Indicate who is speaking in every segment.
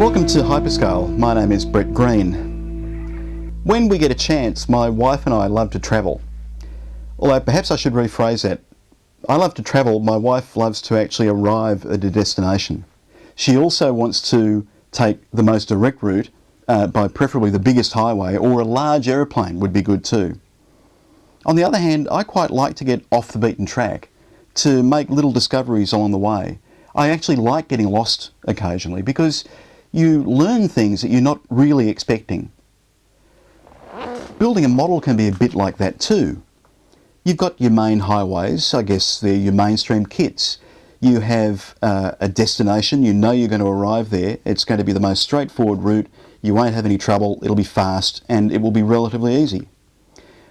Speaker 1: Welcome to Hyperscale. My name is Brett Green. When we get a chance, my wife and I love to travel. Although perhaps I should rephrase that. I love to travel, my wife loves to actually arrive at a destination. She also wants to take the most direct route by preferably the biggest highway, or a large aeroplane would be good too. On the other hand, I quite like to get off the beaten track, to make little discoveries along the way. I actually like getting lost occasionally because you learn things that you're not really expecting. Building a model can be a bit like that too. You've got your main highways, I guess they're your mainstream kits. You have a destination, you know you're going to arrive there, it's going to be the most straightforward route, you won't have any trouble, it'll be fast, and it will be relatively easy.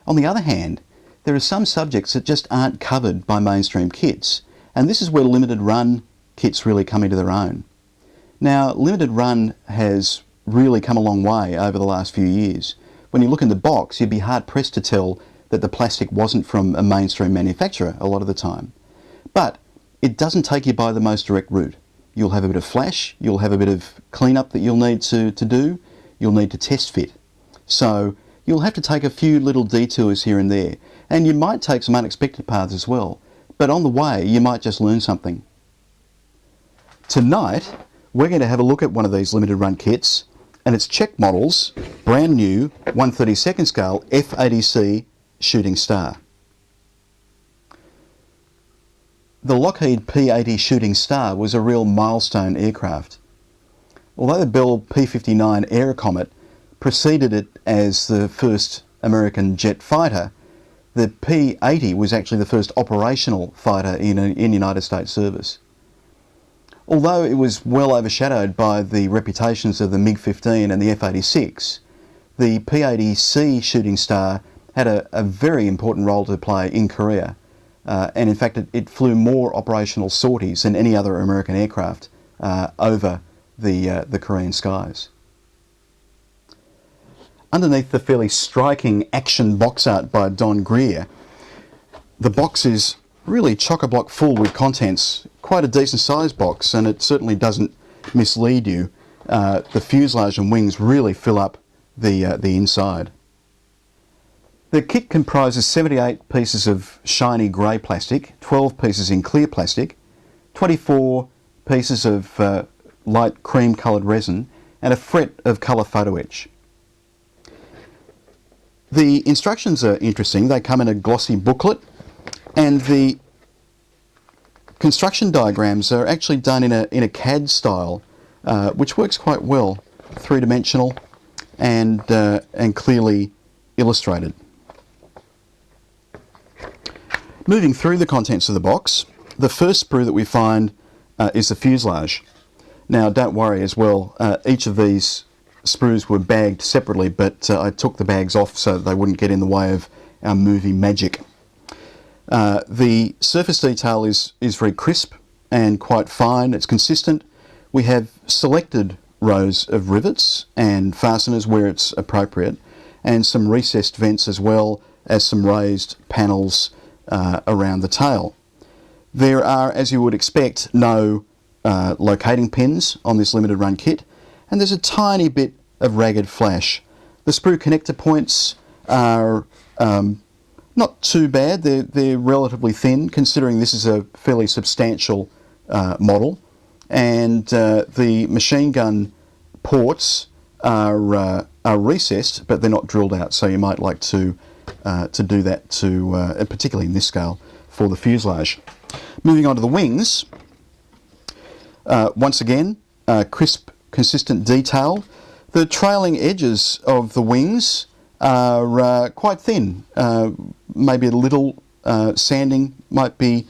Speaker 1: On the other hand, there are some subjects that just aren't covered by mainstream kits, and this is where limited run kits really come into their own. Now, limited run has really come a long way over the last few years. When you look in the box, you'd be hard pressed to tell that the plastic wasn't from a mainstream manufacturer a lot of the time. But it doesn't take you by the most direct route. You'll have a bit of flash, you'll have a bit of cleanup that you'll need to do, you'll need to test fit. So you'll have to take a few little detours here and there, and you might take some unexpected paths as well, but on the way you might just learn something. Tonight we're going to have a look at one of these limited run kits, and it's Czech Model's brand new 1/32 scale F-80C Shooting Star. The Lockheed P-80 Shooting Star was a real milestone aircraft. Although the Bell P-59 Air Comet preceded it as the first American jet fighter, the P-80 was actually the first operational fighter in United States service. Although it was well overshadowed by the reputations of the MiG-15 and the F-86, the P-80C Shooting Star had a very important role to play in Korea. And in fact, it flew more operational sorties than any other American aircraft over the Korean skies. Underneath the fairly striking action box art by Don Greer, the box is really chock-a-block full with contents. Quite a decent sized box, and it certainly doesn't mislead you. The fuselage and wings really fill up the inside. The kit comprises 78 pieces of shiny grey plastic, 12 pieces in clear plastic, 24 pieces of light cream coloured resin, and a fret of colour photo etch. The instructions are interesting. They come in a glossy booklet, and the construction diagrams are actually done in a CAD style, which works quite well, three-dimensional and clearly illustrated. Moving through the contents of the box, the first sprue that we find is the fuselage. Now, don't worry as well, each of these sprues were bagged separately, but I took the bags off so that they wouldn't get in the way of our movie magic. The surface detail is very crisp and quite fine, it's consistent. We have selected rows of rivets and fasteners where it's appropriate, and some recessed vents as well as some raised panels around the tail. There are, as you would expect, no locating pins on this limited run kit, and there's a tiny bit of ragged flash. The sprue connector points are not too bad, they're relatively thin considering this is a fairly substantial model, and the machine gun ports are recessed, but they're not drilled out, so you might like to do that particularly in this scale, for the fuselage. Moving on to the wings, once again, crisp, consistent detail. The trailing edges of the wings are quite thin. Maybe a little sanding might be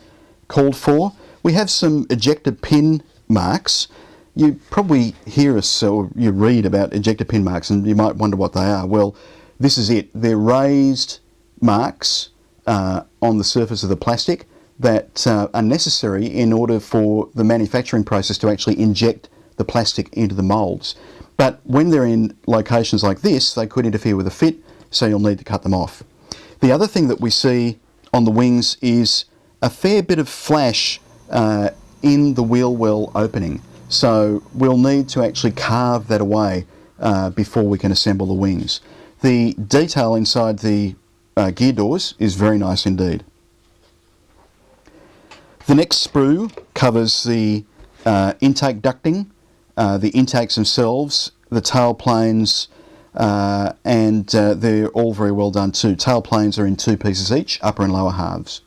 Speaker 1: called for. We have some ejector pin marks. You probably hear us or you read about ejector pin marks and you might wonder what they are. Well, this is it. They're raised marks on the surface of the plastic that are necessary in order for the manufacturing process to actually inject the plastic into the moulds. But when they're in locations like this, they could interfere with the fit, so you'll need to cut them off. The other thing that we see on the wings is a fair bit of flash in the wheel well opening. so we'll need to actually carve that away before we can assemble the wings. The detail inside the gear doors is very nice indeed. The next sprue covers the intake ducting, the intakes themselves, the tail planes, and they're all very well done too. Tail planes are in two pieces each, upper and lower halves.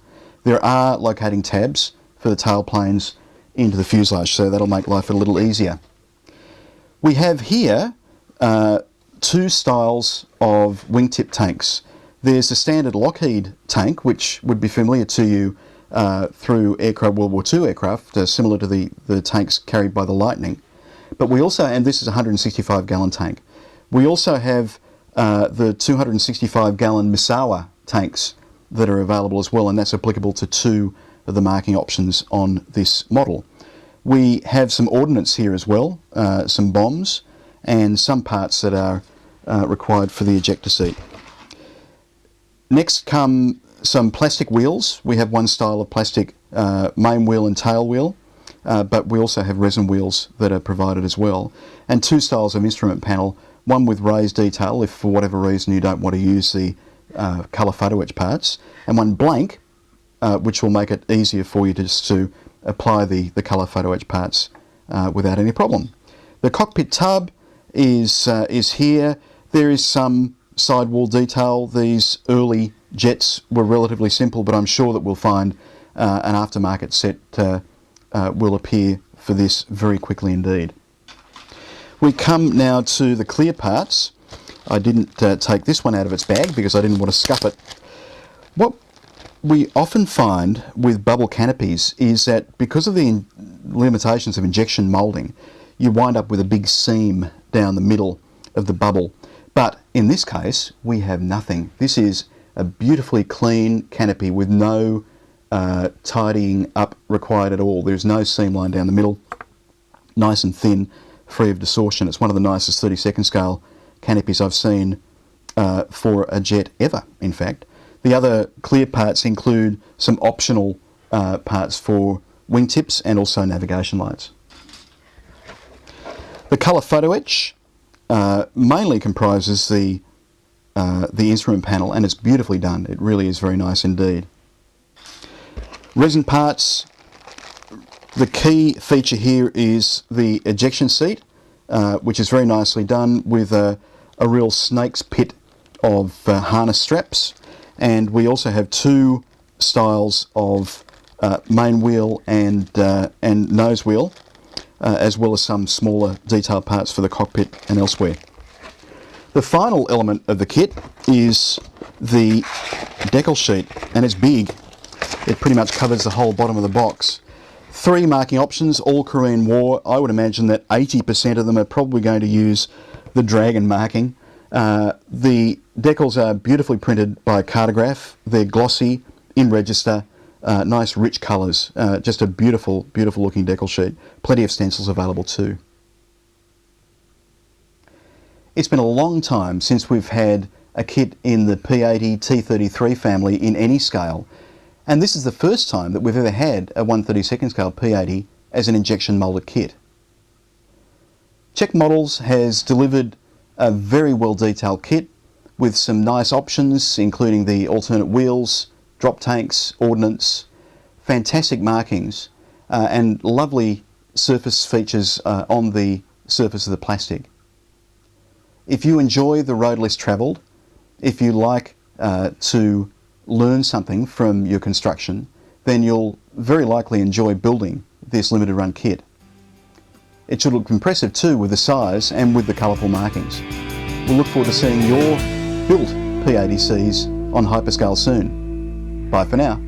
Speaker 1: There are locating tabs for the tail planes into the fuselage, so that'll make life a little easier. We have here two styles of wingtip tanks. There's the standard Lockheed tank, which would be familiar to you through aircraft, World War II aircraft, similar to the tanks carried by the Lightning. But we also, and this is a 165-gallon tank, we also have the 265-gallon Misawa tanks that are available as well, and that's applicable to two of the marking options on this model. We have some ordnance here as well, some bombs, and some parts that are required for the ejector seat. Next come some plastic wheels. We have one style of plastic main wheel and tail wheel, but we also have resin wheels that are provided as well. And two styles of instrument panel, one with raised detail if for whatever reason you don't want to use the colour photo etch parts, and one blank, which will make it easier for you just to apply the colour photo etch parts without any problem. The cockpit tub is here. There is some sidewall detail. These early jets were relatively simple, but I'm sure that we'll find an aftermarket set will appear for this very quickly indeed. We come now to the clear parts. I didn't take this one out of its bag because I didn't want to scuff it. What we often find with bubble canopies is that because of the limitations of injection moulding, you wind up with a big seam down the middle of the bubble. But in this case, we have nothing. This is a beautifully clean canopy with no tidying up required at all. There's no seam line down the middle, nice and thin, free of distortion. It's one of the nicest 32nd scale canopies I've seen for a jet ever, in fact. The other clear parts include some optional parts for wingtips and also navigation lights. The colour photo etch mainly comprises the instrument panel, and it's beautifully done. It really is very nice indeed. Resin parts, the key feature here is the ejection seat, which is very nicely done with a real snake's pit of harness straps, and we also have two styles of main wheel and nose wheel, as well as some smaller detail parts for the cockpit and elsewhere. The final element of the kit is the decal sheet, and it's big. It pretty much covers the whole bottom of the box. 3 marking options, all Korean War. I would imagine that 80% of them are probably going to use the Dragon marking. The decals are beautifully printed by Cartograph. They're glossy, in register, nice rich colours. Just a beautiful, beautiful looking decal sheet. Plenty of stencils available too. It's been a long time since we've had a kit in the P-80 T-33 family in any scale, and this is the first time that we've ever had a 1/32nd scale P-80 as an injection moulded kit. Czech Models has delivered a very well detailed kit with some nice options, including the alternate wheels, drop tanks, ordnance, fantastic markings, and lovely surface features on the surface of the plastic. If you enjoy the road less travelled, if you like to learn something from your construction, then you'll very likely enjoy building this limited run kit. It should look impressive too with the size and with the colourful markings. We'll look forward to seeing your built P-80Cs on hyperscale soon. Bye for now.